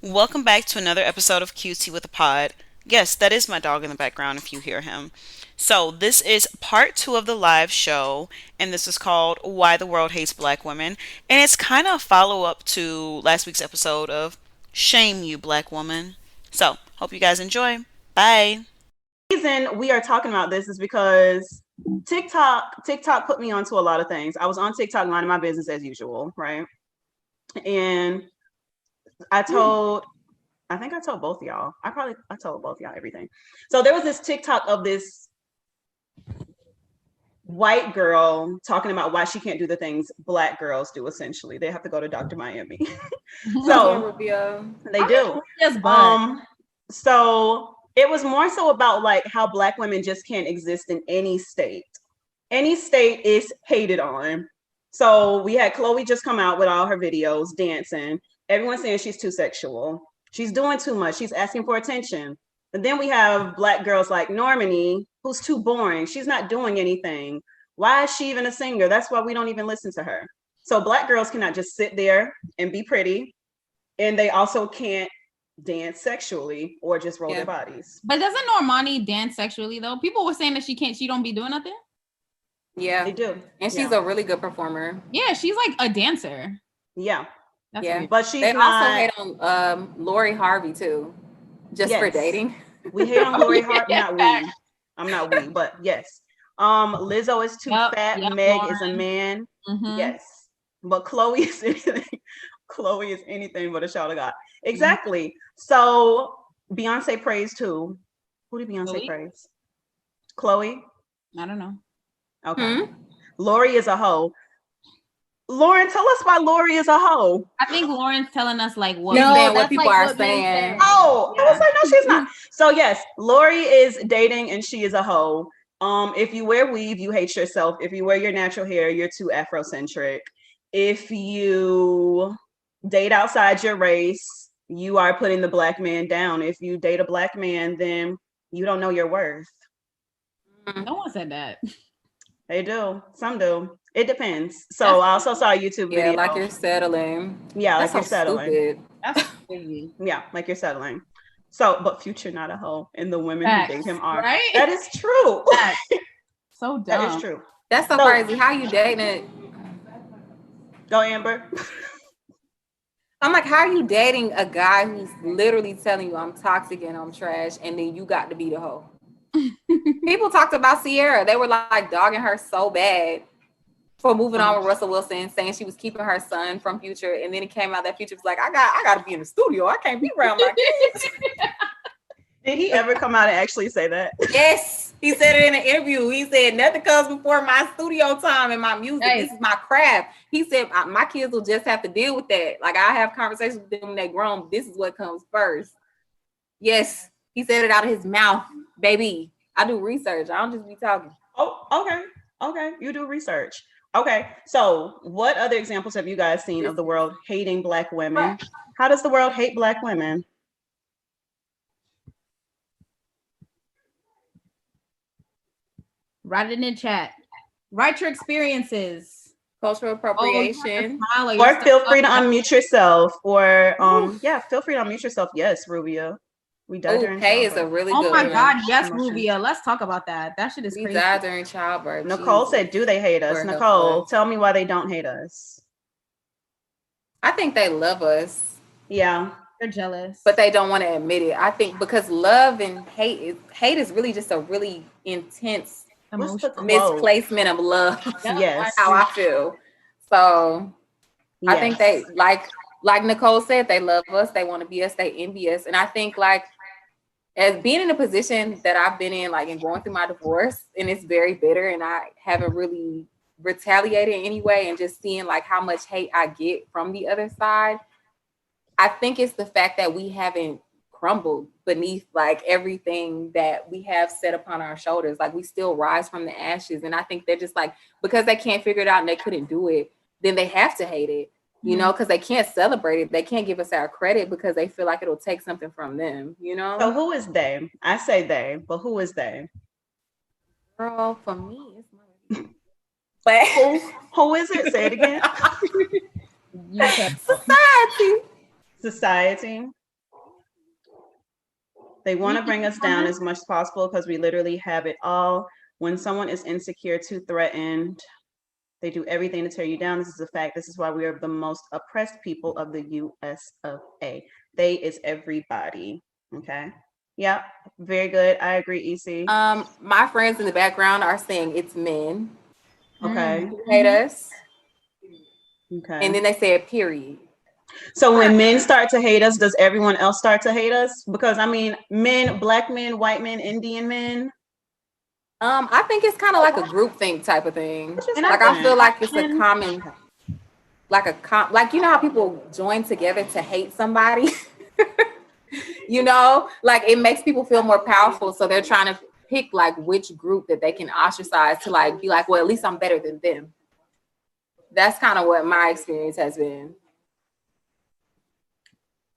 Welcome back to another episode of QT with a Pod. Yes, that is my dog in the background if you hear him. So, this is part two of the live show, and this is called Why the World Hates Black Women. And it's kind of a follow up to last week's episode of Shame You, Black Woman. So, hope you guys enjoy. Bye. The reason we are talking about this is because TikTok put me onto a lot of things. I was on TikTok minding my business as usual, right? And I told I think I told both of y'all. I told both of y'all everything. So there was this TikTok of this white girl talking about why she can't do the things black girls do. Essentially, they have to go to Dr. Miami. So they do. So it was more so about like how black women just can't exist in any state. Any state is hated on. So we had Chloe just come out with all her videos dancing. Everyone's saying she's too sexual. She's doing too much. She's asking for attention. And then we have black girls like Normani, who's too boring. She's not doing anything. Why is she even a singer? That's why we don't even listen to her. So black girls cannot just sit there and be pretty. And they also can't dance sexually or just roll their bodies. But doesn't Normani dance sexually though? People were saying that she don't be doing nothing. Yeah, they do. And she's a really good performer. Yeah, she's like a dancer. Yeah. That's yeah, weird. But she's they not... also hate on Lori Harvey too, just for dating. We hate on Lori Harvey. I'm not we, but yes. Lizzo is too fat. Meg Lauren is a man. Mm-hmm. Yes, but Chloe is anything. Chloe is anything but a child of God. Exactly. Mm-hmm. So Beyonce praised who? Who did Beyonce praise? Chloe. I don't know. Okay. Mm-hmm. Lori is a hoe. Lauren, tell us why Lori is a hoe. I think Lauren's telling us like what people like are saying. Oh, yeah. I was like, no, she's not. So yes, Lori is dating and she is a hoe. If you wear weave, you hate yourself. If you wear your natural hair, you're too Afrocentric. If you date outside your race, you are putting the black man down. If you date a black man, then you don't know your worth. No one said that. They do. Some do. It depends. So I also saw a YouTube video. Yeah, like you're settling. Yeah, like you're settling. Stupid. That's crazy. Yeah, like you're settling. So, but Future not a hoe, and the women Facts, who date him are. Right? That is true. So dumb. That is true. That's so crazy. How you dating it? Go, Amber. I'm like, how are you dating a guy who's literally telling you I'm toxic and I'm trash, and then you got to be the hoe? People talked about Sierra. They were like dogging her so bad for moving on with Russell Wilson, saying she was keeping her son from Future, and then it came out that Future was like, I got to be in the studio. I can't be around my kids. Did he ever come out and actually say that? Yes, he said it in an interview. He said nothing comes before my studio time and my music. This is my craft. He said my kids will just have to deal with that. Like I have conversations with them when they grown. This is what comes first. Yes, he said it out of his mouth, baby. I do research. I don't just be talking. Oh, okay. Okay. You do research. Okay. So what other examples have you guys seen of the world hating black women? How does the world hate black women? Write it in chat. Write your experiences. Cultural appropriation. Or feel free to unmute yourself. Or feel free to unmute yourself. Yes, Rubia. We died during Pay is a really good one. Oh my God, yes, Rubia. Let's talk about that. That shit is crazy. We died during childbirth. Nicole said, do they hate us? Nicole, tell me why they don't hate us. I think they love us. Yeah. They're jealous. But they don't want to admit it. I think because love and hate is really just a really intense misplacement of love. Yes. That's how I feel. So yes. I think they like Nicole said, they love us, they want to be us, they envy us. And I think like as being in a position that I've been in, like and going through my divorce, and it's very bitter, and I haven't really retaliated anyway, and just seeing like how much hate I get from the other side, I think it's the fact that we haven't crumbled beneath like everything that we have set upon our shoulders. Like we still rise from the ashes. And I think they're just like, because they can't figure it out and they couldn't do it, then they have to hate it, you know, because they can't celebrate it. They can't give us our credit because they feel like it'll take something from them, you know? So who is they? I say they, but who is they? Girl, for me, it's my but who is it? Say it again. Society. Society. They want to bring us down as much as possible because we literally have it all. When someone is insecure, too threatened, they do everything to tear you down. This is a fact. This is why we are the most oppressed people of the US of A. They is everybody. Okay. Yeah, very good. I agree, EC. My friends in the background are saying it's men Okay. who hate us. Okay. And then they said period. So when men start to hate us, does everyone else start to hate us? Because I mean, men, black men, white men, Indian men. I think it's kind of like a groupthink type of thing. And Like I feel like it's a common, like you know how people join together to hate somebody. You know, like it makes people feel more powerful, so they're trying to pick like which group that they can ostracize to like be like, well, at least I'm better than them. That's kind of what my experience has been.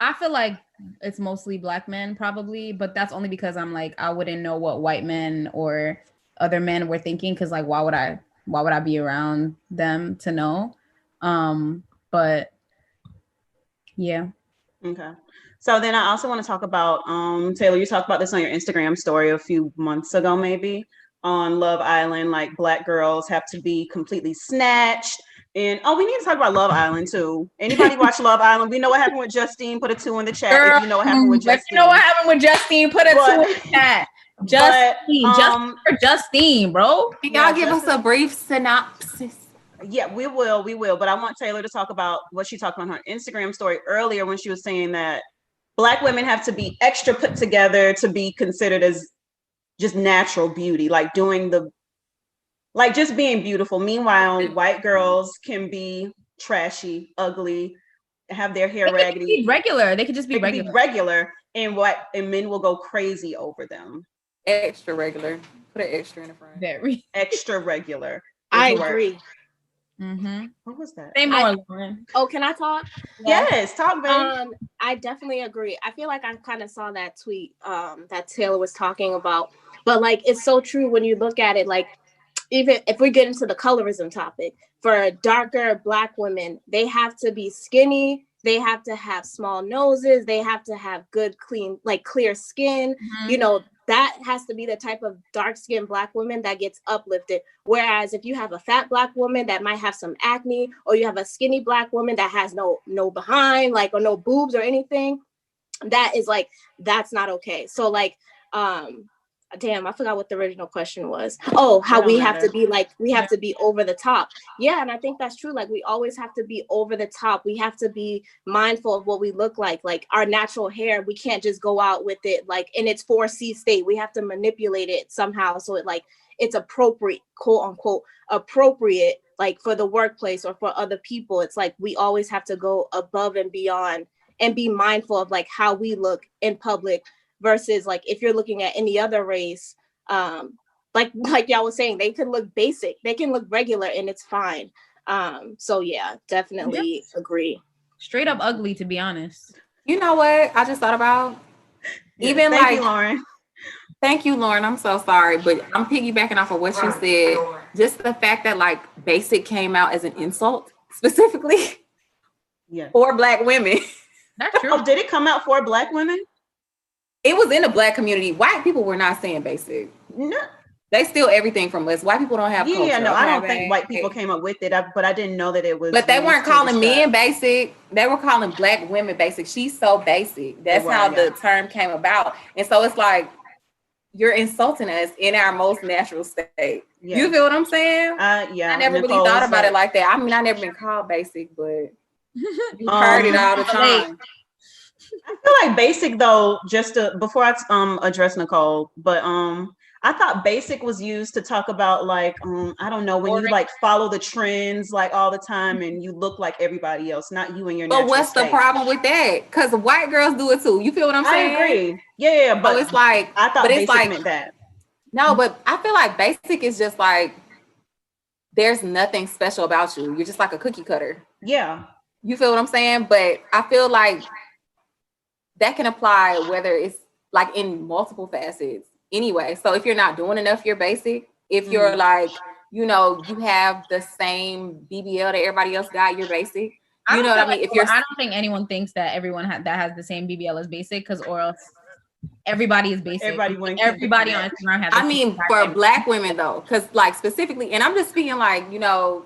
I feel like it's mostly black men probably, but that's only because I'm like, I wouldn't know what white men or other men were thinking, because like why would I be around them to know? But yeah. Okay. So then I also want to talk about Taylor, you talked about this on your Instagram story a few months ago, maybe, on Love Island, like black girls have to be completely snatched. And we need to talk about Love Island too. Anybody watch Love Island? We know what happened with Justine. Put a 2 in the chat. Girl, if you know what happened with Justine. You know what happened with Justine? Put a 2 in the chat. Justine, just for Justine, bro. Can y'all give us a brief synopsis? Yeah, we will. But I want Taylor to talk about what she talked on her Instagram story earlier when she was saying that Black women have to be extra put together to be considered as just natural beauty, like just being beautiful. Meanwhile, white girls can be trashy, ugly, have their hair raggedy. Be regular. They could just be regular. And men will go crazy over them. Extra regular. Put an extra in the front. Very extra regular. I agree. Mm-hmm. What was that? Say more, Lauren. Oh, can I talk? Yes, talk, babe. I definitely agree. I feel like I kind of saw that tweet that Taylor was talking about, but like it's so true when you look at it. Like even if we get into the colorism topic, for darker Black women, they have to be skinny. They have to have small noses. They have to have good, clean, like clear skin. Mm-hmm. You know, that has to be the type of dark-skinned Black woman that gets uplifted. Whereas if you have a fat Black woman that might have some acne, or you have a skinny Black woman that has no behind, like, or no boobs or anything, that is like, that's not okay. So like, damn, I forgot what the original question was. Oh, how we have to be like, we have to be over the top. Yeah, and I think that's true. Like we always have to be over the top. We have to be mindful of what we look like our natural hair. We can't just go out with it like in its 4C state. We have to manipulate it somehow so it's appropriate, quote unquote, appropriate, like for the workplace or for other people. It's like we always have to go above and beyond and be mindful of like how we look in public. Versus like if you're looking at any other race, like y'all was saying, they can look basic, they can look regular, and it's fine. So yeah, definitely agree. Straight up ugly, to be honest. You know what I just thought about? Even Thank you, Lauren. Thank you, Lauren. I'm so sorry, but I'm piggybacking off of what you said. Just the fact that like basic came out as an insult specifically for Black women. That's true. Oh, did it come out for Black women? It was in the Black community. White people were not saying basic. No. They steal everything from us. White people don't have culture. Yeah, no, I don't think white people came up with it, but I didn't know that it was. But they weren't calling men basic. They were calling Black women basic. She's so basic. That's how the term came about. And so it's like, you're insulting us in our most natural state. Yeah. You feel what I'm saying? Yeah. I never really thought about it like that. I mean, I never been called basic, but you heard it all the time. I feel like basic though, before I address Nicole, but I thought basic was used to talk about like I don't know, when you like follow the trends like all the time and you look like everybody else, not you and your natural But what's state. The problem with that? Because white girls do it too. You feel what I'm saying? I agree. Yeah, but it's like I thought basic meant that. No, but I feel like basic is just like there's nothing special about you. You're just like a cookie cutter. Yeah. You feel what I'm saying? But I feel like that can apply whether it's like in multiple facets anyway. So if you're not doing enough, you're basic. If you're like, you know, you have the same BBL that everybody else got, you're basic. You know what I mean? I don't think anyone thinks that everyone that has the same BBL is basic, or else everybody is basic. Everybody went. Everybody on Instagram has. I mean, for Black women though, because like specifically, and I'm just speaking like, you know,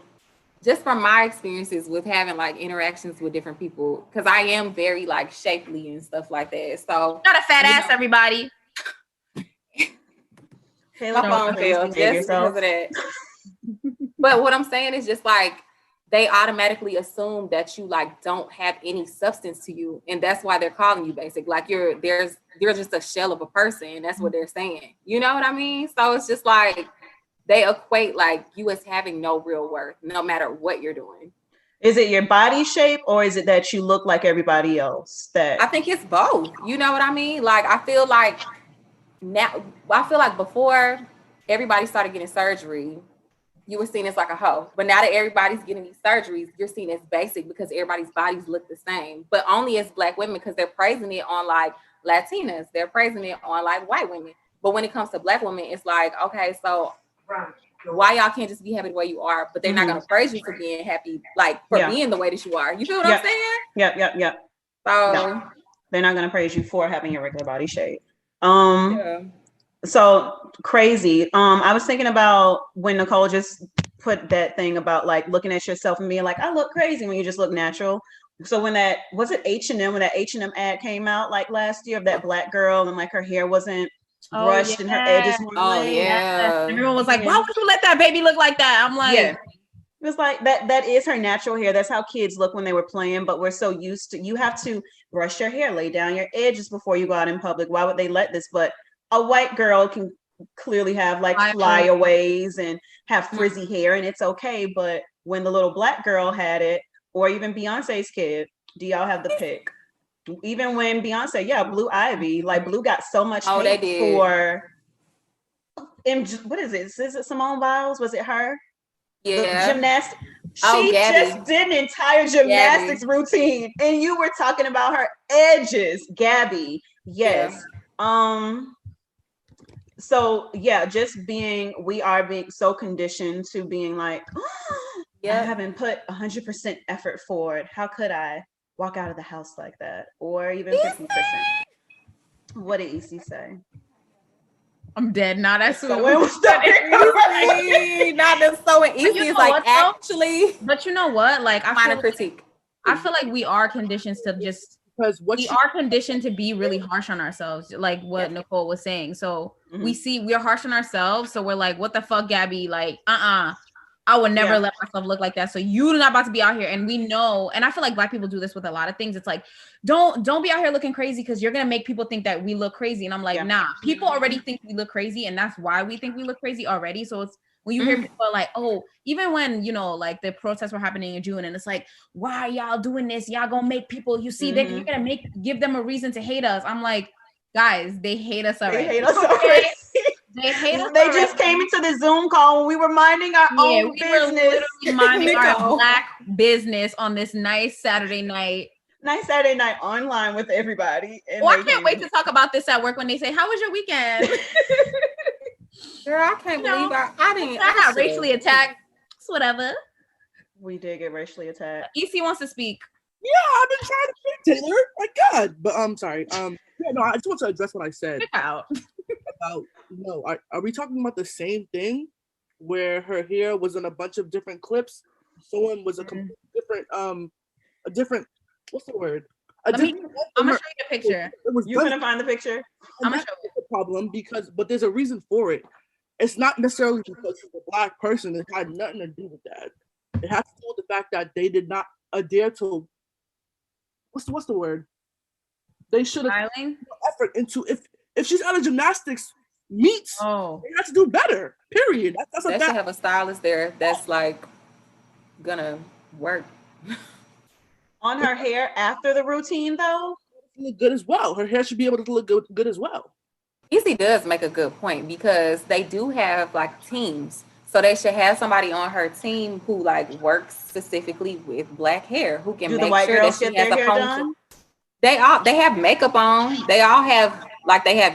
just from my experiences with having like interactions with different people, because I am very like shapely and stuff like that. So not a fat ass, everybody. Hey, my phone fell just because of that. But what I'm saying is just like they automatically assume that you like don't have any substance to you, and that's why they're calling you basic. Like you're just a shell of a person, and that's what they're saying. You know what I mean? So it's just like they equate like you as having no real worth, no matter what you're doing. Is it your body shape, or is it that you look like everybody else? That I think it's both. You know what I mean? Like I feel like before everybody started getting surgery, you were seen as like a hoe. But now that everybody's getting these surgeries, you're seen as basic because everybody's bodies look the same. But only as Black women, because they're praising it on like Latinas, they're praising it on like white women. But when it comes to Black women, it's like, okay, so why y'all can't just be happy the way you are? But they're not gonna praise you for being happy, like for being the way that you are. You feel what I'm saying? Yep. So no, they're not gonna praise you for having your regular body shape. So crazy. I was thinking about when Nicole just put that thing about like looking at yourself and being like, I look crazy when you just look natural. So when that was it H&M, when that H&M ad came out like last year of that Black girl and like her hair wasn't brushed and her edges weren't laid. Everyone was like, why would you let that baby look like that? I'm like, it was like that is her natural hair. That's how kids look when they were playing, but we're so used to, you have to brush your hair, lay down your edges before you go out in public. Why would they let this? But a white girl can clearly have like flyaways and have frizzy hair, and it's okay. But when the little Black girl had it, or even Beyonce's kid, do y'all have the pic? Even when Beyonce, Blue Ivy, like Blue got so much hate for. What is it? Is it Simone Biles? Was it her? Yeah. The gymnast. She just did an entire gymnastics routine, and you were talking about her edges, Gabby. Yes. Yeah. So we are being so conditioned to being like, I haven't put 100% effort forward. How could I walk out of the house like that? Or even 50%. What did EC say? I'm dead. Not as soon. Not as so easy. It's like actually. But you know what? Like I feel like we are conditioned to just we are conditioned to be really harsh on ourselves, like what Nicole was saying. So we're harsh on ourselves. So we're like, what the fuck, Gabby? Like, I would never let myself look like that. So you're not about to be out here. And we know, and I feel like Black people do this with a lot of things. It's like, don't be out here looking crazy because you're gonna make people think that we look crazy. And I'm like, nah, people already think we look crazy, and that's why we think we look crazy already. So it's when you hear people like, oh, even when, you know, like the protests were happening in June, and it's like, why are y'all doing this? Y'all gonna make people, you see, you're gonna give them a reason to hate us. I'm like, guys, they hate us already. They hate us already. They hate us. They just came into the Zoom call when we were minding our own business. Were literally minding our Black business on this nice Saturday night. Nice Saturday night online with everybody. And I can't wait to talk about this at work when they say, how was your weekend? Girl, I can't believe I got racially attacked. It's whatever. We did get racially attacked. EC wants to speak. Yeah, I've been trying to speak, Taylor. My God. But I'm sorry. I just want to address what I said about, are we talking about the same thing where her hair was in a bunch of different clips? Someone was a different, what's the word? I'm gonna show you the picture. You're gonna find the picture? I'm gonna show you the problem but there's a reason for it. It's not necessarily because she's a Black person. It had nothing to do with that. It has to do with the fact that they did not adhere to what's the word? They should have put effort into if she's out of gymnastics meets, they have to do better. Period. That's they should have a stylist there that's like gonna work on her hair after the routine though. Look good as well. Her hair should be able to look good as well. EC does make a good point because they do have like teams. So they should have somebody on her team who like works specifically with Black hair, who can make sure that she has a ponytail. They have makeup on. They all have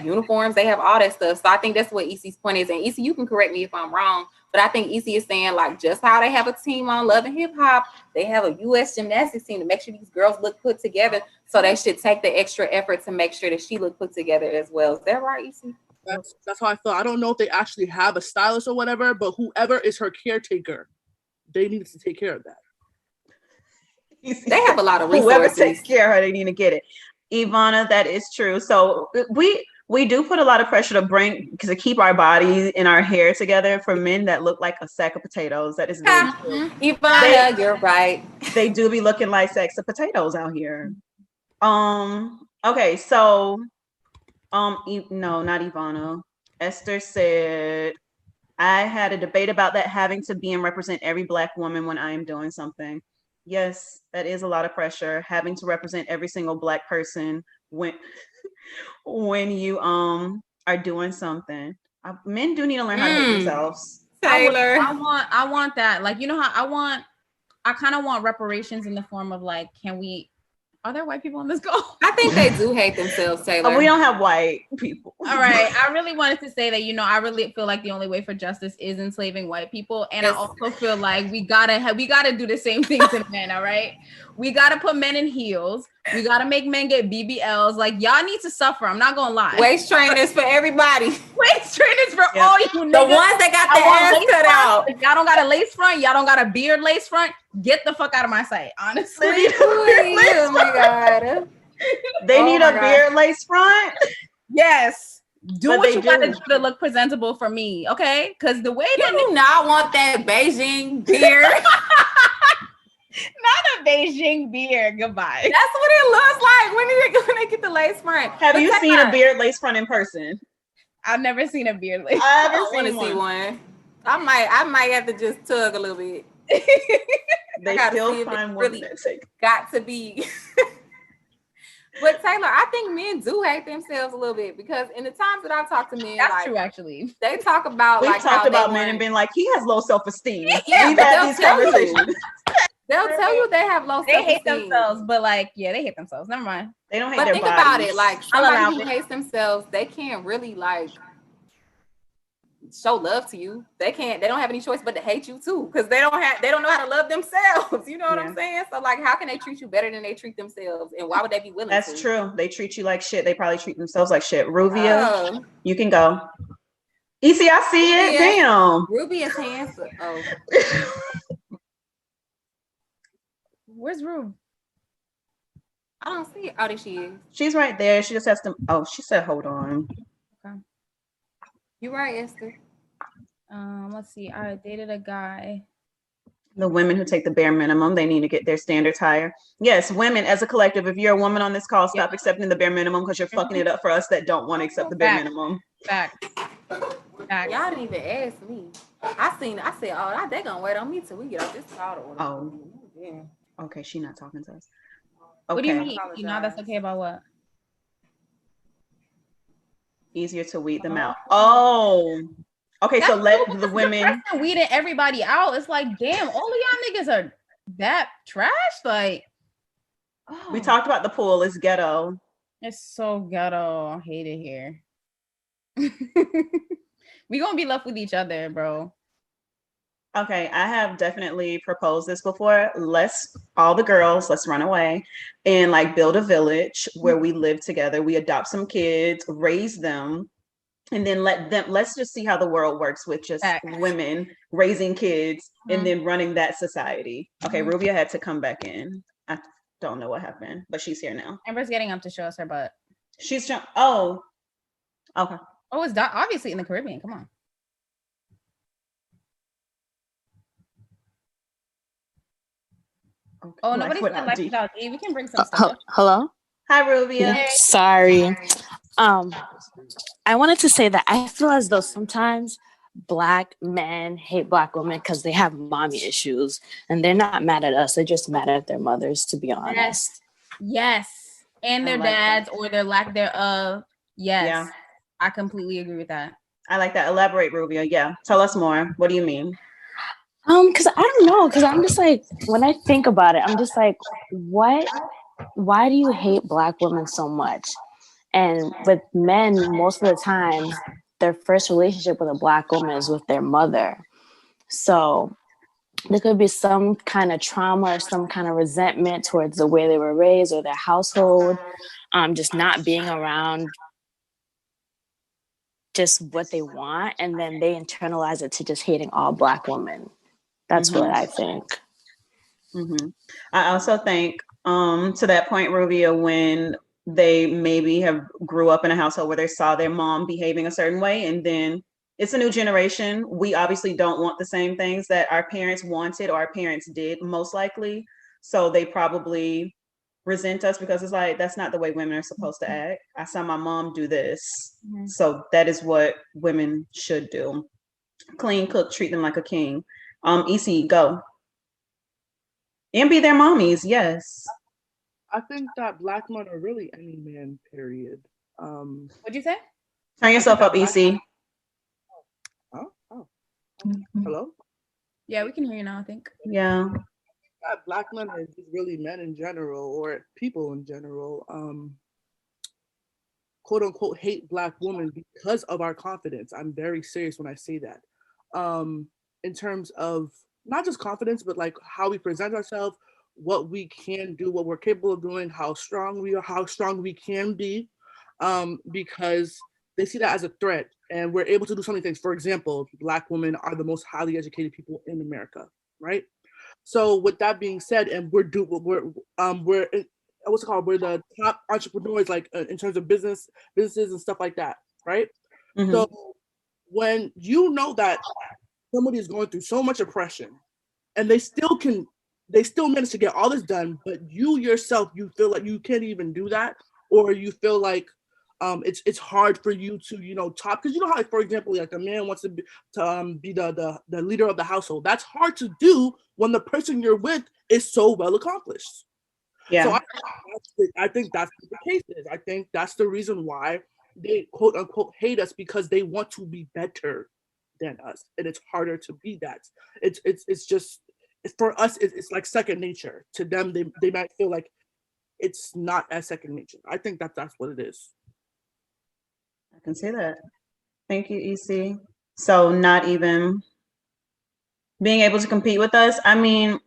uniforms. They have all that stuff. So I think that's what EC's point is. And EC, you can correct me if I'm wrong, But I think EC is saying like just how they have a team on Love and Hip Hop, they have a U.S. gymnastics team to make sure these girls look put together. So they should take the extra effort to make sure that she look put together as well. Is that right, EC? That's how I feel. I don't know if they actually have a stylist or whatever, but whoever is her caretaker, they need to take care of that. They have a lot of resources. Whoever takes care of her, they need to get it. Ivana, that is true. So we do put a lot of pressure to to keep our body and our hair together for men that look like a sack of potatoes. That is very true. Ivana, you're right. They do be looking like sacks of potatoes out here. Okay, so no, not Ivana. Esther said, I had a debate about that having to be and represent every Black woman when I am doing something. Yes, that is a lot of pressure, having to represent every single Black person when you are doing something. Men do need to learn how to hate themselves. Taylor, I want that. Like, you know how I kind of want reparations in the form of like, are there white people on this call? I think they do hate themselves, Taylor. We don't have white people. All right. I really wanted to say that, I really feel like the only way for justice is enslaving white people. And I also feel like we gotta do the same thing to men, all right? We gotta put men in heels. We gotta make men get BBLs. Like, y'all need to suffer. I'm not gonna lie. Waist trainers for everybody. Waist trainers for all you niggas. The ones that got the ass cut out. If y'all don't got a lace front, y'all don't got a beard lace front, get the fuck out of my sight, honestly. Oh my God. They need a beard lace front? Yes. Do what you gotta do to look presentable for me, okay? Because the way you do not want that Beijing beard. Not a Beijing beard. Goodbye. That's what it looks like when they get the lace front. Have you seen a beard lace front in person? I've never seen a beard lace. I want to see one. I might have to just tug a little bit. They still find one really got to be. But Taylor, I think men do hate themselves a little bit because in the times that I've talked to men, that's true actually. They talk about we've talked about men and been like, he has low self-esteem. Yeah, we've had these conversations. They'll tell you they have low self-esteem. They hate themselves, but like, yeah, they hate themselves. Never mind. They don't hate but their think bodies. about it, like somebody who hates themselves, they can't really like show love to you. They don't have any choice but to hate you too, because they don't know how to love themselves. You know what I'm saying? So like, how can they treat you better than they treat themselves? And why would they be willing That's to? true. They treat you like shit. They probably treat themselves like shit. Ruvia, you can go. EC, I see it. Damn. Ruby is handsome. Oh. Where's Rue? I don't see it. Oh, there she is. She's right there. She just has to. Oh, she said, hold on. Okay. You're right, Esther. Let's see. I dated a guy. The women who take the bare minimum, they need to get their standards higher. Yes, women as a collective, if you're a woman on this call, stop accepting the bare minimum because you're fucking it up for us that don't want to accept the bare minimum. Fact. Y'all didn't even ask me. I said, oh, they gonna wait on me till we get off this call. Oh. Yeah. Okay, she's not talking to us. Okay. What do you mean? You know that's okay about what? Easier to weed them out. Oh. Okay, that's so let the women weeding everybody out. It's like, damn, all of y'all niggas are that trash. Like, we talked about the pool. It's ghetto. It's so ghetto. I hate it here. We gonna be left with each other, bro. Okay, I have definitely proposed this before. All the girls, let's run away and like build a village where we live together. We adopt some kids, raise them, and then let's just see how the world works with just women raising kids and then running that society. Okay, Rubia had to come back in. I don't know what happened, but she's here now. Amber's getting up to show us her butt. She's oh, okay. Oh, it's obviously in the Caribbean. Come on. Okay. Oh, nobody's been life without D. We can bring some stuff. Hello? Hi, Rubia. Hey. Sorry. I wanted to say that I feel as though sometimes Black men hate Black women because they have mommy issues and they're not mad at us. They're just mad at their mothers, to be honest. Yes. And their dads or their lack thereof. Yes. Yeah. I completely agree with that. I like that. Elaborate, Rubia. Yeah. Tell us more. What do you mean? Because I don't know. Because I'm just like, when I think about it, I'm just like, what? Why do you hate Black women so much? And with men, most of the time, their first relationship with a Black woman is with their mother. So there could be some kind of trauma or some kind of resentment towards the way they were raised or their household, just not being around just what they want, and then they internalize it to just hating all Black women. That's what I think. I also think, to that point, Rubia, when they maybe have grew up in a household where they saw their mom behaving a certain way, and then it's a new generation. We obviously don't want the same things that our parents wanted or our parents did, most likely. So they probably resent us because it's like, that's not the way women are supposed to act. I saw my mom do this. So that is what women should do. Clean, cook, treat them like a king. EC, go. And be their mommies, yes. I think that Black men are really any man, period. What'd you say? Turn yourself up, EC. Oh. Hello? Yeah, we can hear you now, I think. Yeah. Black men are just really men in general, or people in general, quote unquote, hate Black women because of our confidence. I'm very serious when I say that. In terms of not just confidence, but like how we present ourselves, what we can do, what we're capable of doing, how strong we are, how strong we can be, because they see that as a threat, and we're able to do so many things. For example, Black women are the most highly educated people in America, right? So with that being said, and we're what's it called? We're the top entrepreneurs, like in terms of businesses and stuff like that, right? So when you know that somebody is going through so much oppression, and they still manage to get all this done, but you yourself, you feel like you can't even do that, or you feel like it's hard for you to top, because how, like, for example, like a man wants to be the leader of the household. That's hard to do when the person you're with is so well accomplished. Yeah. So I think that's what the case is. I think that's the reason why they quote unquote hate us, because they want to be better than us, and it's harder to be that. It's just, for us, it's like second nature. To them, they might feel like it's not as second nature. I think that's what it is. I can see that. Thank you, EC. So not even being able to compete with us. I mean,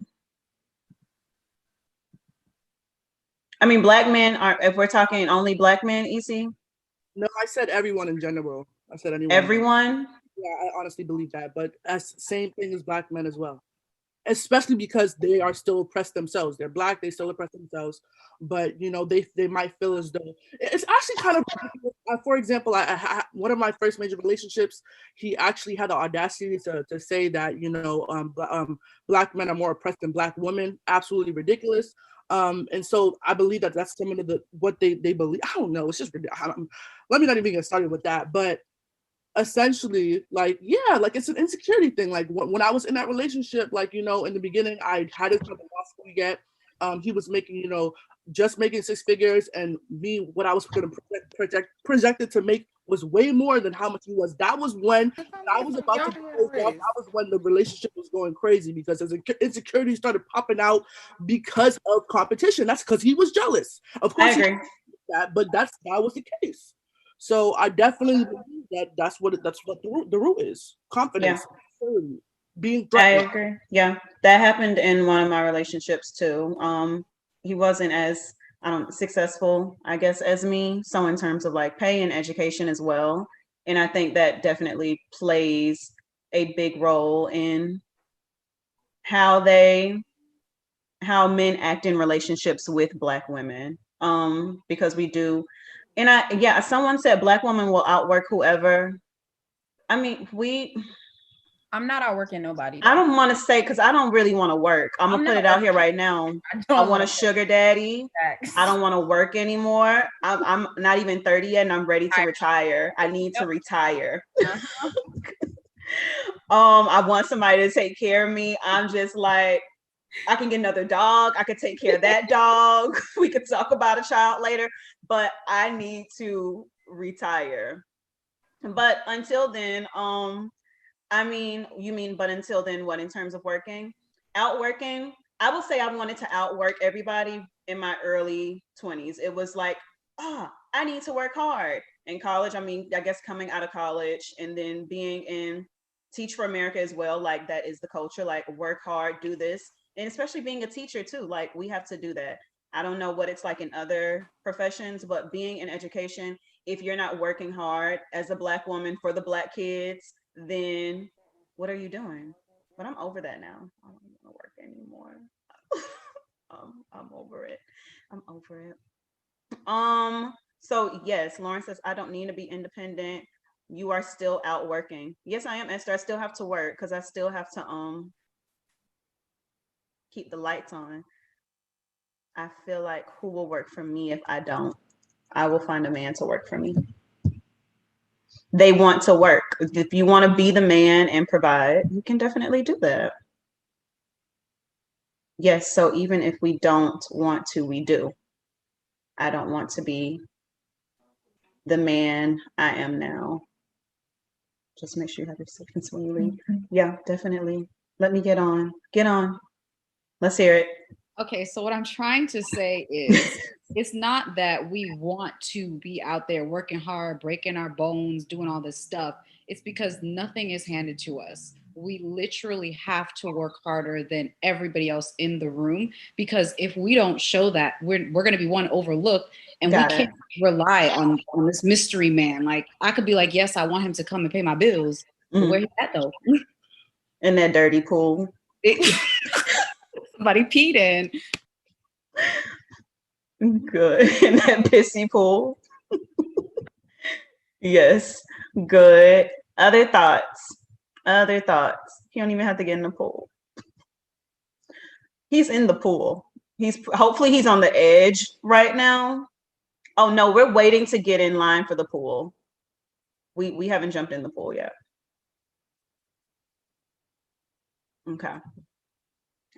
Black men are, if we're talking only Black men, EC? No, I said everyone in general. I said anyone. Everyone? Yeah, I honestly believe that. But that's same thing as Black men as well. Especially because they are still oppressed themselves. They're Black, they still oppress themselves. But, they might feel as though it's actually kind of, for example, I one of my first major relationships, he actually had the audacity to say that, Black men are more oppressed than Black women. Absolutely ridiculous. And so I believe that that's some of what they believe. I don't know. It's just ridiculous. Let me not even get started with that. But essentially, like, yeah, like it's an insecurity thing. Like when I was in that relationship, like, in the beginning, I had his type of law school get. He was making, just making six figures, and me, what I was going to projected to make was way more than how much he was. That was when I was about to close off. That was when the relationship was going crazy, because as insecurity started popping out because of competition. That's because he was jealous. Of course, I agree. But that was the case. So I definitely believe that's what the root is. Confidence, being threatened. I agree. Yeah, that happened in one of my relationships too. He wasn't as successful, I guess, as me. So in terms of like pay and education as well, and I think that definitely plays a big role in how men act in relationships with Black women. Because we do. And someone said Black women will outwork whoever. I mean, I'm not outworking nobody. I don't want to say, because I don't really want to work. I'm gonna put it out here right now. I want a sugar daddy. I don't want to work anymore. I'm not even 30 yet, and I'm ready to retire. I need to retire. I want somebody to take care of me. I'm just like, I can get another dog. I could take care of that dog. We could talk about a child later, but I need to retire. But until then, but until then, what, in terms of working? Outworking, I will say I wanted to outwork everybody in my early 20s. It was like, I need to work hard. In college, I guess coming out of college and then being in Teach for America as well. Like that is the culture. Like work hard, do this, and especially being a teacher too. Like we have to do that. I don't know what it's like in other professions, but being in education, if you're not working hard as a Black woman for the Black kids, then what are you doing? But I'm over that now. I don't want to work anymore. I'm over it. I'm over it. So yes, Lauren says I don't need to be independent. You are still out working. Yes, I am, Esther. I still have to work because I still have to keep the lights on. I feel like who will work for me if I don't? I will find a man to work for me. They want to work. If you want to be the man and provide, you can definitely do that. Yes, so even if we don't want to, we do. I don't want to be the man I am now. Just make sure you have your seconds when you leave. Yeah, definitely. Let me get on. Get on. Let's hear it. Okay, so what I'm trying to say is it's not that we want to be out there working hard, breaking our bones, doing all this stuff. It's because nothing is handed to us. We literally have to work harder than everybody else in the room, because if we don't show that, we're going to be overlooked, and we can't rely on this mystery man. Like I could be like, yes, I want him to come and pay my bills. But where he at though? In that dirty pool. Somebody peed in. Good. In that pissy pool. Yes. Good. Other thoughts. He don't even have to get in the pool. He's in the pool. Hopefully he's on the edge right now. Oh no, we're waiting to get in line for the pool. We haven't jumped in the pool yet. Okay.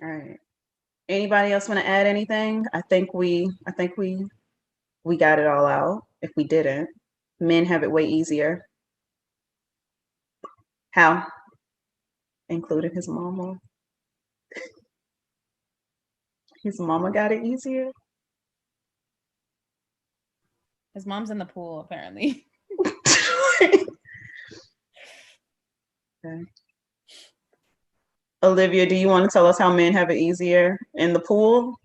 All right. Anybody else want to add anything? I think we got it all out. If we didn't, men have it way easier. How? Including his mama. His mama got it easier. His mom's in the pool, apparently. Okay. Olivia, do you want to tell us how men have it easier in the pool?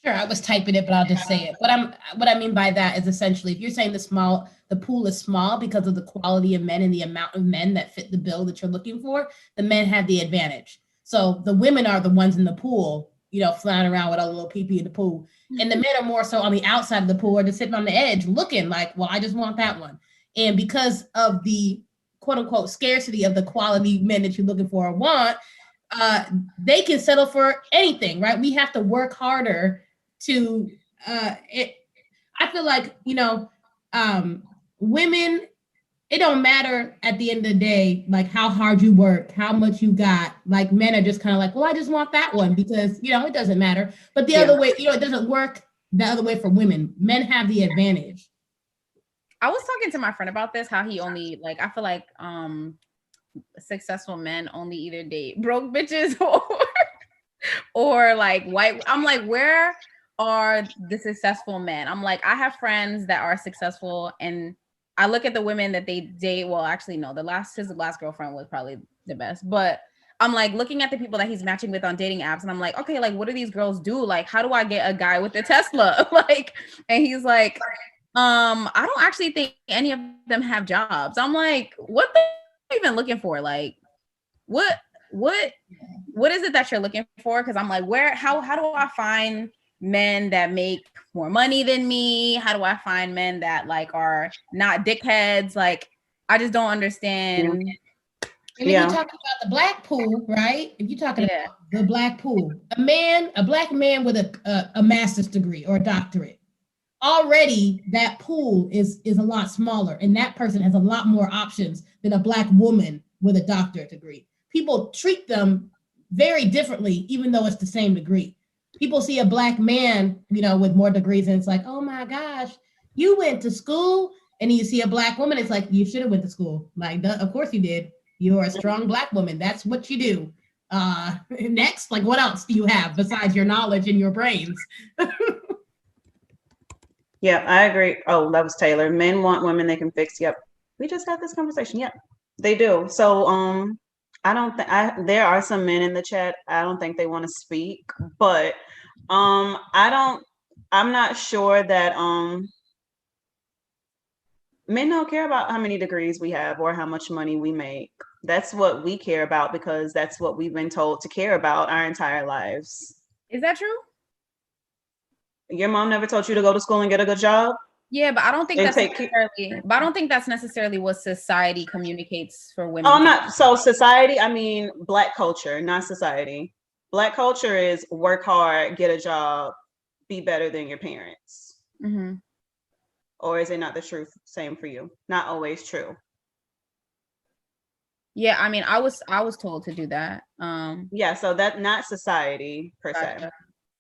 Sure, I was typing it, but I'll just say it. What I mean by that is essentially, if you're saying the pool is small because of the quality of men and the amount of men that fit the bill that you're looking for, the men have the advantage. So the women are the ones in the pool, flying around with a little pee-pee in the pool. And the men are more so on the outside of the pool or just sitting on the edge looking like, well, I just want that one. And because of the quote unquote scarcity of the quality men that you're looking for or want, they can settle for anything, right? We have to work harder to, I feel like, women, it don't matter at the end of the day, like how hard you work, how much you got. Like men are just kind of like, well, I just want that one because, it doesn't matter. But the other way, it doesn't work the other way for women. Men have the advantage. I was talking to my friend about this, how he only, I feel like successful men only either date broke bitches or like white. I'm like, where are the successful men? I'm like, I have friends that are successful and I look at the women that they date. Well, actually, no, his last girlfriend was probably the best, but I'm like looking at the people that he's matching with on dating apps and I'm like, okay, like what do these girls do? Like, how do I get a guy with a Tesla? And he's like, I don't actually think any of them have jobs. I'm like, what are you even looking for? Like, what is it that you're looking for? Because I'm like, how do I find men that make more money than me? How do I find men that are not dickheads? Like, I just don't understand. And if you're talking about the black pool, right? If you're talking about the black pool, a black man with a master's degree or a doctorate, already that pool is a lot smaller and that person has a lot more options than a black woman with a doctorate degree. People treat them very differently, even though it's the same degree. People see a black man, with more degrees and it's like, oh my gosh, you went to school. And you see a black woman, it's like, you should have went to school. Like, of course you did. You're a strong black woman. That's what you do. Next, what else do you have besides your knowledge and your brains? Yeah, I agree. Oh, that was Taylor. Men want women they can fix. Yep. We just had this conversation. Yep. They do. So I don't think there are some men in the chat. I don't think they want to speak, but I'm not sure that men don't care about how many degrees we have or how much money we make. That's what we care about because that's what we've been told to care about our entire lives. Is that true? Your mom never told you to go to school and get a good job? Yeah, but I don't think And that's take- necessarily. But I don't think that's necessarily what society communicates for women. Oh, not so society. I mean, Black culture, not society. Black culture is work hard, get a job, be better than your parents. Mm-hmm. Or is it not the truth? Same for you. Not always true. Yeah, I mean, I was told to do that. Yeah, so that not society per se.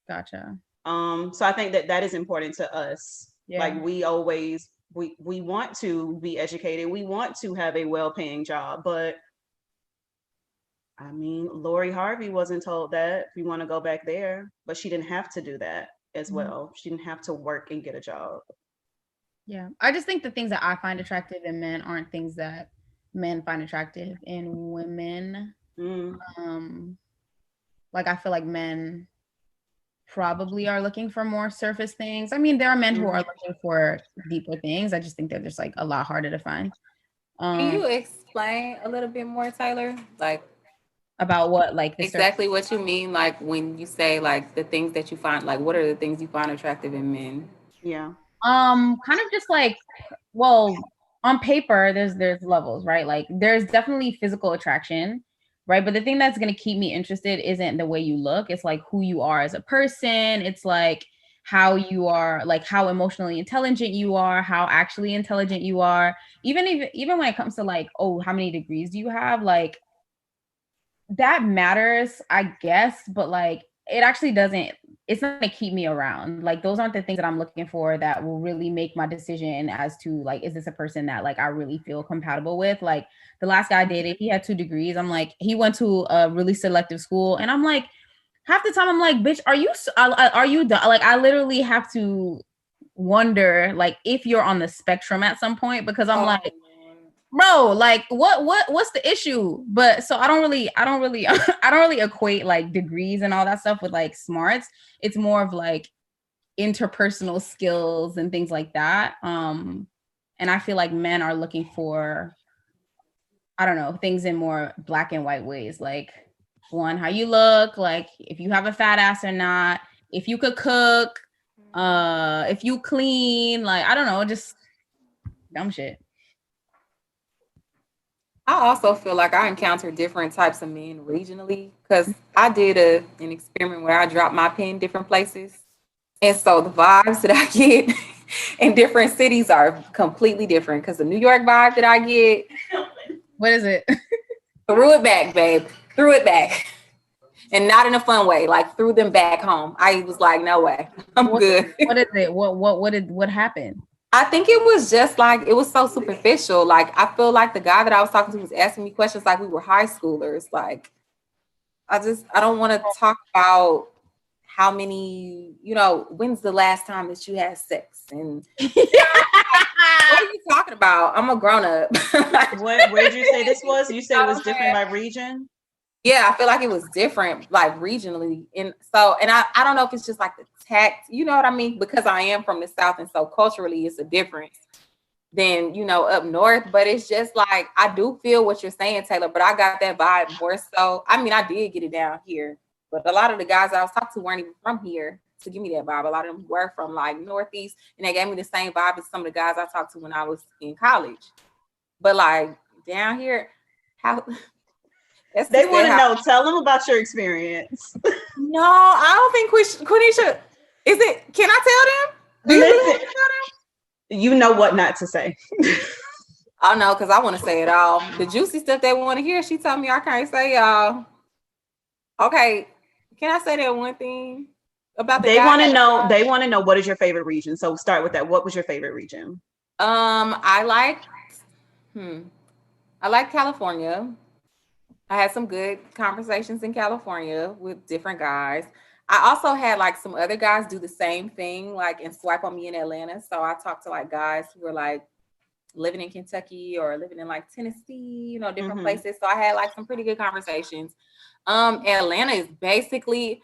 Gotcha. So I think that is important to us. Yeah. Like we always we want to be educated. We want to have a well-paying job, but I mean, Lori Harvey wasn't told that. If you want to go back there, but she didn't have to do that as well. She didn't have to work and get a job. Yeah, I just think the things that I find attractive in men aren't things that men find attractive in women. Like I feel like men probably are looking for more surface things. I mean, there are men who are looking for deeper things. I just think they're just like a lot harder to find. Can you explain a little bit more, Taylor? Like about what, like exactly what you mean, like when you say like the things that you find, like what are the things you find attractive in men? Yeah. Kind of just like, well, on paper, there's levels, right? Like there's definitely physical attraction, right? But the thing that's going to keep me interested isn't the way you look. It's like who you are as a person. It's like how you are, like how emotionally intelligent you are, how actually intelligent you are. Even when it comes to like, oh, how many degrees do you have? Like that matters, I guess, but like it actually doesn't, it's not gonna keep me around. Like those aren't the things that I'm looking for that will really make my decision as to like, is this a person that like I really feel compatible with? Like the last guy I dated, he had 2 degrees. I'm like, he went to a really selective school, and I'm like, half the time I'm like, bitch, are you done? Like I literally have to wonder like if you're on the spectrum at some point, because I'm like, bro, like what's the issue? But so I don't really I don't really equate like degrees and all that stuff with like smarts. It's more of like interpersonal skills and things like that. And I feel like men are looking for, I don't know, things in more black and white ways. Like one, how you look, like if you have a fat ass or not, if you could cook, if you clean, like I don't know, just dumb shit. I also feel like I encounter different types of men regionally because I did an experiment where I dropped my pen different places. And so the vibes that I get in different cities are completely different, because the New York vibe that I get. What is it? Threw it back, babe. Threw it back. And not in a fun way, like threw them back home. I was like, no way. I'm good. What is it? What happened? I think it was just like, it was so superficial. Like, I feel like the guy that I was talking to was asking me questions like we were high schoolers. Like, I don't want to talk about how many, when's the last time that you had sex? And what are you talking about? I'm a grown up. Where'd you say this was? You said it was different by region? Yeah, I feel like it was different, like regionally. And I don't know if it's just like the tact, you know what I mean? Because I am from the South, and so culturally it's a difference than, up north. But it's just like, I do feel what you're saying, Taylor, but I got that vibe more so. I mean, I did get it down here, but a lot of the guys I was talking to weren't even from here to give me that vibe. A lot of them were from like Northeast, and they gave me the same vibe as some of the guys I talked to when I was in college. But like down here, how... They want to know. Tell them about your experience. No, I don't think Quenisha. Is it? Can I tell them? Do you really tell them? You know what not to say. Oh no, because I want to say it all. The juicy stuff they want to hear. She told me I can't say y'all. Okay, can I say that one thing about the? They want to know. They want to know what is your favorite region. So start with that. What was your favorite region? I like California. I had some good conversations in California with different guys. I also had like some other guys do the same thing, like and swipe on me in Atlanta. So I talked to like guys who were like living in Kentucky or living in like Tennessee, you know, different Mhm. places. So I had like some pretty good conversations. Atlanta is basically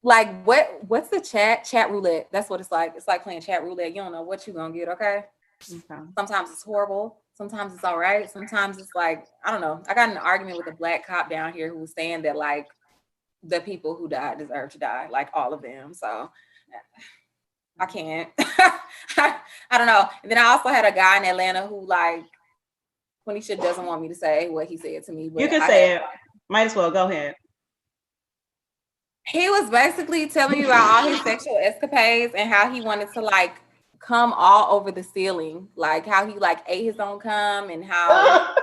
like what's the chat roulette? That's what it's like. It's like playing chat roulette. You don't know what you're gonna get, okay? Okay. Sometimes it's horrible, sometimes it's all right, sometimes it's like, I don't know. I got in an argument with a black cop down here who was saying that like the people who died deserve to die, like all of them. So I can't. I don't know. And then I also had a guy in Atlanta who like Quenisha doesn't want me to say what he said to me, but You can say it. Might as well. Go ahead. He was basically telling me about all his sexual escapades and how he wanted to like come all over the ceiling, like how he like ate his own cum and how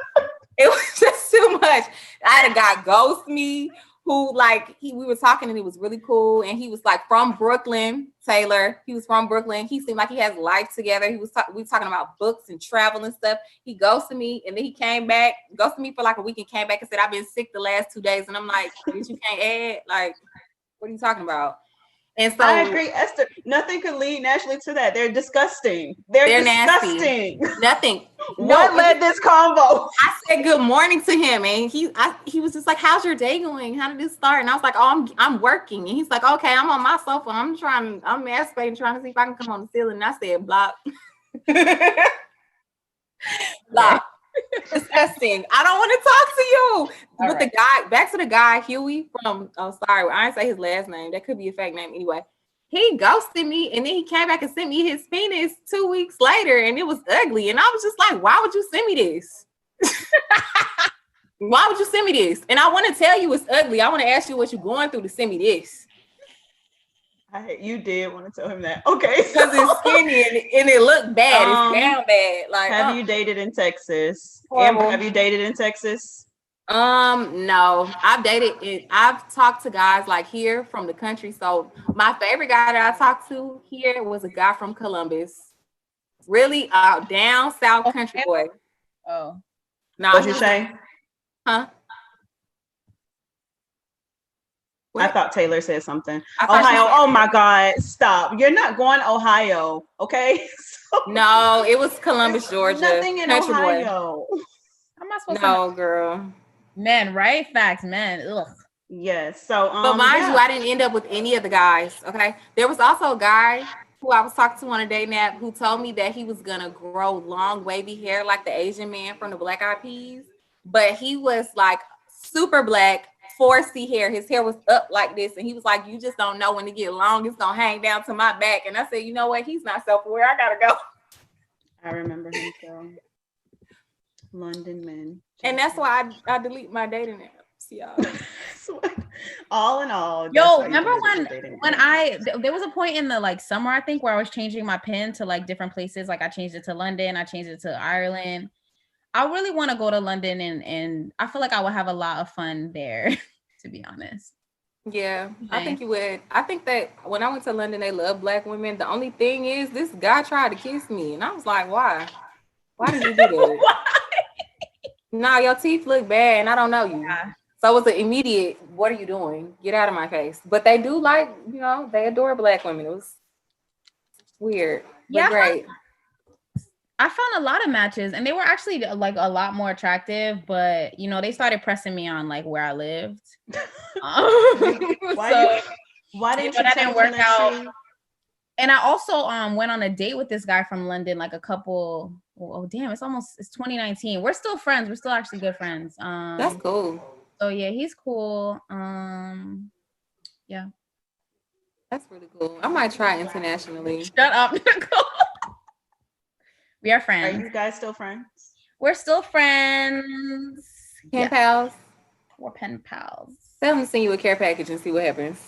it was just too much. I had a guy ghost me who like we were talking and he was really cool and he was like from Brooklyn, Taylor. He was from Brooklyn. He seemed like he has life together. We were talking about books and travel and stuff. He ghosted me and then he came back, ghosted me for like a week and came back and said, I've been sick the last 2 days. And I'm like, bitch, you can't add? Like, what are you talking about? And so I agree, Esther. Nothing could lead naturally to that. They're disgusting. They're disgusting. Nasty. Nothing. What led this combo? I said good morning to him, and he was just like, "How's your day going? How did this start?" And I was like, "Oh, I'm working." And he's like, "Okay, I'm on my sofa. I'm masturbating, trying to see if I can come on the ceiling." And I said, "Block, block." Disgusting. I don't want to talk to you. But the guy, back to the guy, Huey from, sorry, I didn't say his last name. That could be a fake name anyway. He ghosted me and then he came back and sent me his penis 2 weeks later and it was ugly. And I was just like, why would you send me this? Why would you send me this? And I want to tell you it's ugly. I want to ask you what you're going through to send me this. You did want to tell him that. Okay. Because it's skinny and it looked bad. It's down bad. Like, have you dated in Texas? Horrible. Have you dated in Texas? No. I've talked to guys like here from the country. So my favorite guy that I talked to here was a guy from Columbus. Really down south country boy. Oh. What'd you say? Huh? I thought Taylor said something. Ohio. Oh my God. Stop. You're not going to Ohio. Okay. No, it was Columbus, Georgia. Nothing in country Ohio. Boy. I'm not supposed no, to girl. Men, right? Facts, men. Ugh. Yes. So but mind you, I didn't end up with any of the guys. Okay. There was also a guy who I was talking to on a date nap who told me that he was gonna grow long, wavy hair like the Asian man from the Black Eyed Peas. But he was like super black. 4C hair. His hair was up like this, and he was like, "You just don't know when to get long. It's gonna hang down to my back." And I said, "You know what? He's not self-aware. I gotta go." I remember him from London men, and that's why I delete my dating apps, y'all. All in all, yo, remember when there was a point in the like summer, I think, where I was changing my pin to like different places. Like I changed it to London, I changed it to Ireland. I really want to go to London and I feel like I would have a lot of fun there, to be honest. Yeah, I think you would. I think that when I went to London, they love Black women. The only thing is this guy tried to kiss me and I was like, why? Why did you do that? No, your teeth look bad and I don't know you. Yeah. So it was an immediate, what are you doing? Get out of my face. But they do like, they adore Black women. It was weird. Yeah, great. I found a lot of matches and they were actually like a lot more attractive, but they started pressing me on like where I lived. Why didn't you? That didn't work out. And I also went on a date with this guy from London, like a couple. Oh damn! It's 2019. We're still friends. We're still actually good friends. That's cool. So yeah, he's cool. Yeah, that's really cool. I might try internationally. Shut up, Nicole. We are friends. Are you guys still friends? We're still friends. Pen pals. We're pen pals. Tell them to send you a care package and see what happens.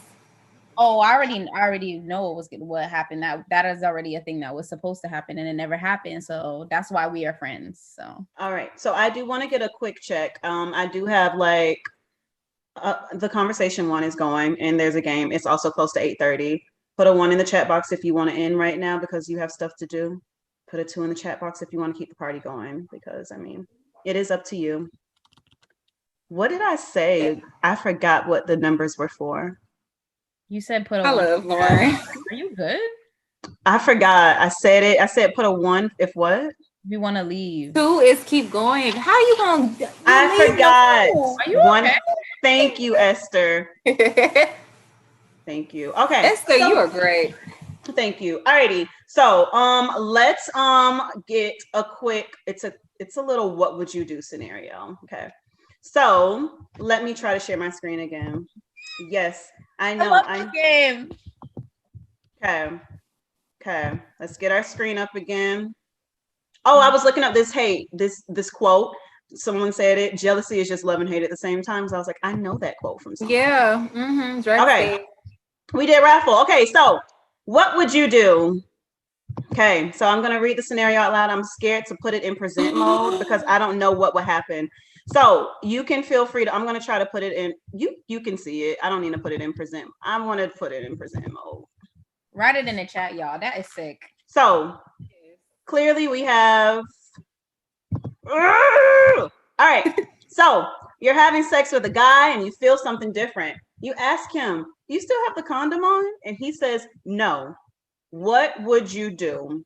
Oh, I already know what happened. That is already a thing that was supposed to happen and it never happened. So that's why we are friends. So all right. So I do want to get a quick check. I do have like the conversation one is going and there's a game. It's also close to 8:30. Put a 1 in the chat box if you want to end right now because you have stuff to do. Put a 2 in the chat box if you want to keep the party going because it is up to you. What did I say? I forgot what the numbers were for. You said put a I love Lauren. Are you good? I forgot. I said it. I said put a 1 if what? If you want to leave. 2 is keep going. How you gonna? I forgot. Are you 1. okay? Thank you, Esther. Thank you. Okay. Esther, you are great. Thank you. Alrighty. So let's get a quick, it's a little what would you do scenario. Okay. So let me try to share my screen again. Yes, I know. I love this game. Okay. Okay. Let's get our screen up again. Oh, I was looking up this quote. Someone said it. Jealousy is just love and hate at the same time. So I was like, I know that quote from somewhere. Yeah. Okay. We did raffle. Okay, so what would you do? Okay, so I'm gonna read the scenario out loud. I'm scared to put it in present mode because I don't know what would happen. So you can feel free to. I'm gonna try to put it in. You can see it. I don't need to put it in present. I want to put it in present mode. Write it in the chat, y'all. That is sick. So clearly we have. All right. So you're having sex with a guy and you feel something different. You ask him, "You still have the condom on?" And he says, "No." What would you do?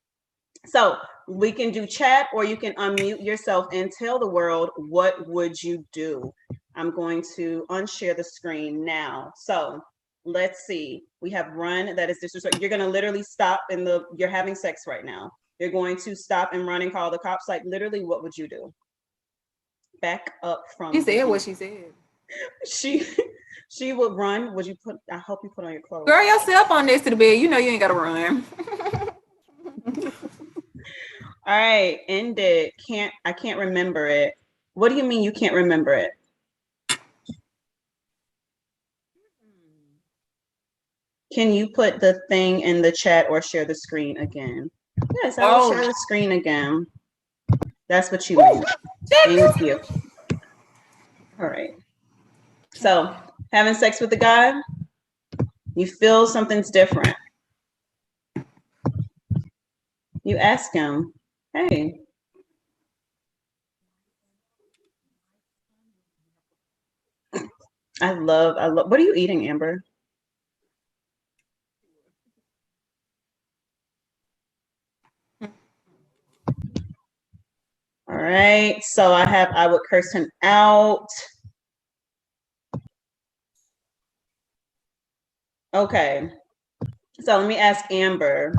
So we can do chat or you can unmute yourself and tell the world, what would you do? I'm going to unshare the screen now. So let's see. We have run, that is disrespect. You're going to literally stop you're having sex right now. You're going to stop and run and call the cops. Like literally, what would you do? Back up from. She said what she said. She would run. Would you put? I hope you put on your clothes. Girl, yourself on next to the bed. You know you ain't gotta run. All right, end it. I can't remember it. What do you mean you can't remember it? Can you put the thing in the chat or share the screen again? Yes, I will share the screen again. That's what you meant. Thank you. All right. So, having sex with a guy, you feel something's different. You ask him, "Hey, I love, what are you eating, Amber?" All right, so I would curse him out. Okay, so let me ask Amber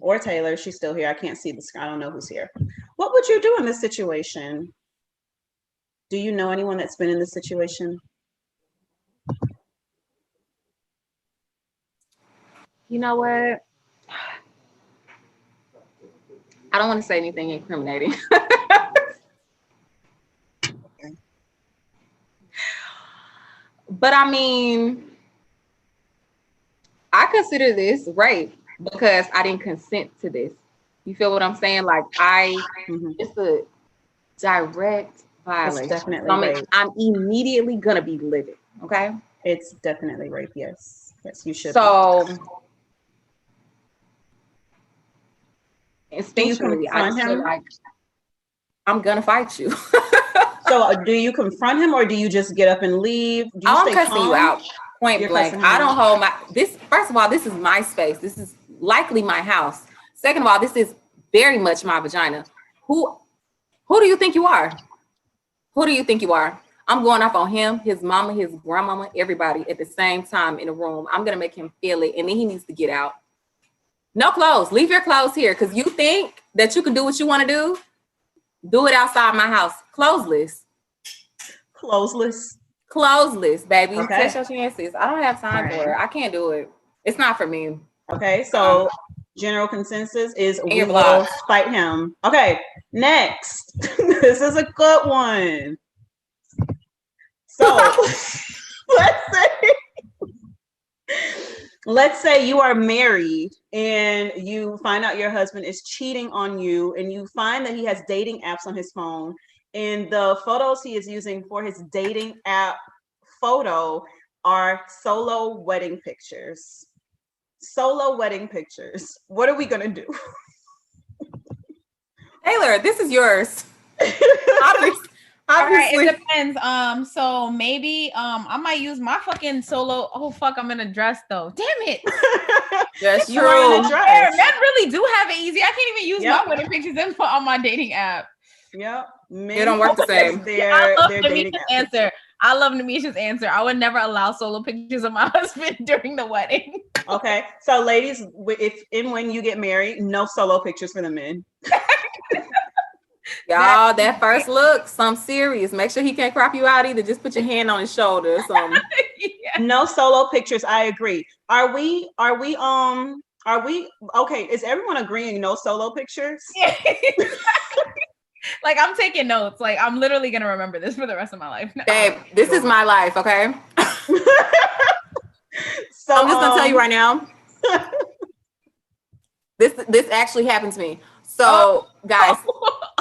or Taylor. She's still here. I can't see the screen. I don't know who's here. What would you do in this situation? Do you know anyone that's been in this situation? You know what? I don't want to say anything incriminating. But I mean, I consider this rape because I didn't consent to this. You feel what I'm saying? Like it's a direct violation. It's definitely rape. I'm immediately gonna be livid. Okay. It's definitely rape. Yes. Yes, you should. So instinctually, I just feel like I'm gonna fight you. So do you confront him or do you just get up and leave? Do you I'm cussing you out point blank. I don't hold first of all, this is my space. This is likely my house. Second of all, this is very much my vagina. Who do you think you are? Who do you think you are? I'm going off on him, his mama, his grandmama, everybody at the same time in the room. I'm gonna make him feel it, and then he needs to get out. No clothes. Leave your clothes here, because you think that you can do what you want to do. Do it outside my house. Clothesless. Clothesless, baby. Okay. Test your chances. I don't have time for it. I can't do it. It's not for me. Okay, so general consensus is we will fight him. Okay, next. This is a good one. So let's say you are married and you find out your husband is cheating on you, and you find that he has dating apps on his phone, and the photos he is using for his dating app photo are solo wedding pictures. Solo wedding pictures. What are we gonna do? All right, Obviously. it depends. So maybe I might use my fucking solo. Oh fuck, I'm in a dress though. Damn it. That's You're wearing a true. dress. Men really do have it easy. I can't even use Yep. my wedding pictures info on my dating app. Yep. It don't work the same. I love Their dating Namisha's app. answer. I love Namisha's answer. I would never allow solo pictures of my husband during the wedding. Okay, so ladies, if and when you get married, no solo pictures for the men. Y'all, that first look, some serious. Make sure he can't crop you out either. Just put your hand on his shoulder or something. No solo pictures. I agree. Are we okay? Is everyone agreeing no solo pictures? Like I'm taking notes. Like I'm literally gonna remember this for the rest of my life. Babe, this is my life, okay? So I'm just gonna tell you right now. This actually happened to me. So guys,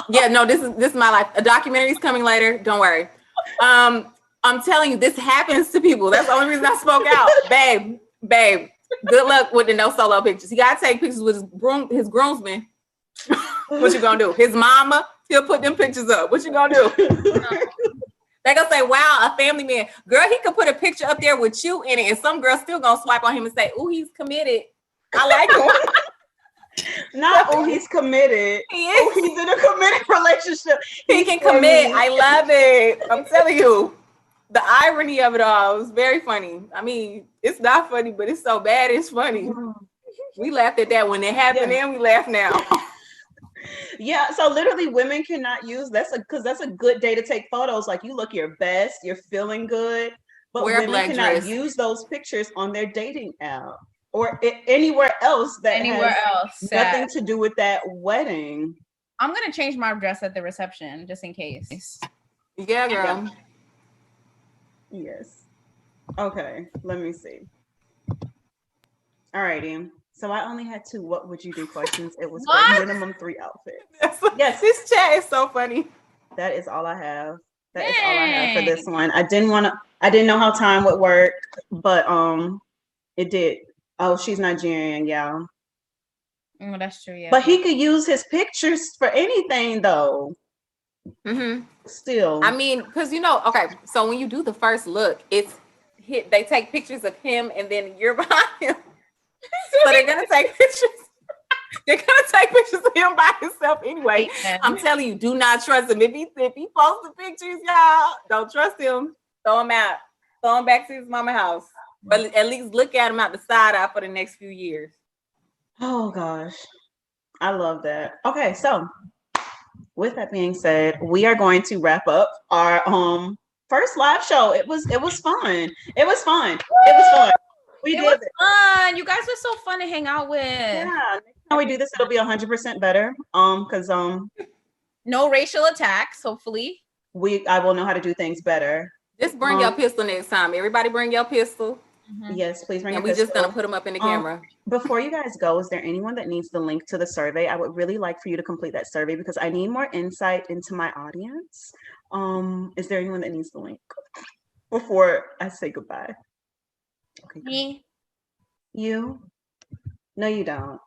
yeah, no, this is my life. A documentary's coming later. Don't worry. I'm telling you, this happens to people. That's the only reason I spoke out. Babe, good luck with the no solo pictures. You gotta take pictures with his groomsmen. What you gonna do? His mama, he'll put them pictures up. What you gonna do? They gonna say, wow, a family man. Girl, he could put a picture up there with you in it, and some girl still gonna swipe on him and say, oh, he's committed. I like him. Not oh, he's committed. He is. Oh, he's in a committed relationship. He can commit. I love it. I'm telling you. The irony of it all was very funny. I mean, it's not funny, but it's so bad it's funny. We laughed at that when it happened, and we laugh now. Yeah, so literally women cannot use that's a good day to take photos. Like you look your best, you're feeling good, but Wear a women black cannot dress. use those pictures on their dating app or anywhere else that has nothing to do with that wedding. I'm gonna change my dress at the reception just in case. Yeah, girl. Yes. Okay, let me see. All righty. So I only had 2 what would you do questions. It was for minimum 3 outfits. Yes, this chat is so funny. That is all I have. That is all I have for this one. I didn't know how time would work, but it did. Oh, she's Nigerian, y'all. Oh, that's true, yeah. But he could use his pictures for anything though. Mm-hmm. Still. I mean, because okay, so when you do the first look, they take pictures of him and then you're behind him. So they're gonna take pictures. They're gonna take pictures of him by himself anyway. I'm telling you, do not trust him. If he posts the pictures, y'all, don't trust him. Throw him out. Throw him back to his mama house. But at least look at him out the side eye for the next few years. Oh gosh. I love that. Okay, so with that being said, we are going to wrap up our first live show. It was fun. It was fun. It was fun. You guys were so fun to hang out with. Yeah. Next time we do this, it'll be 100% better. Because no racial attacks. Hopefully, I will know how to do things better. Just bring your pistol next time. Everybody, bring your pistol. Mm-hmm. Yes, please bring. And we're just gonna put them up in the camera. Before you guys go, is there anyone that needs the link to the survey? I would really like for you to complete that survey because I need more insight into my audience. Is there anyone that needs the link before I say goodbye? Okay. Me. You? No, you don't.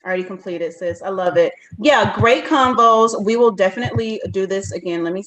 Already completed, sis. I love it. Yeah, great combos. We will definitely do this again. Let me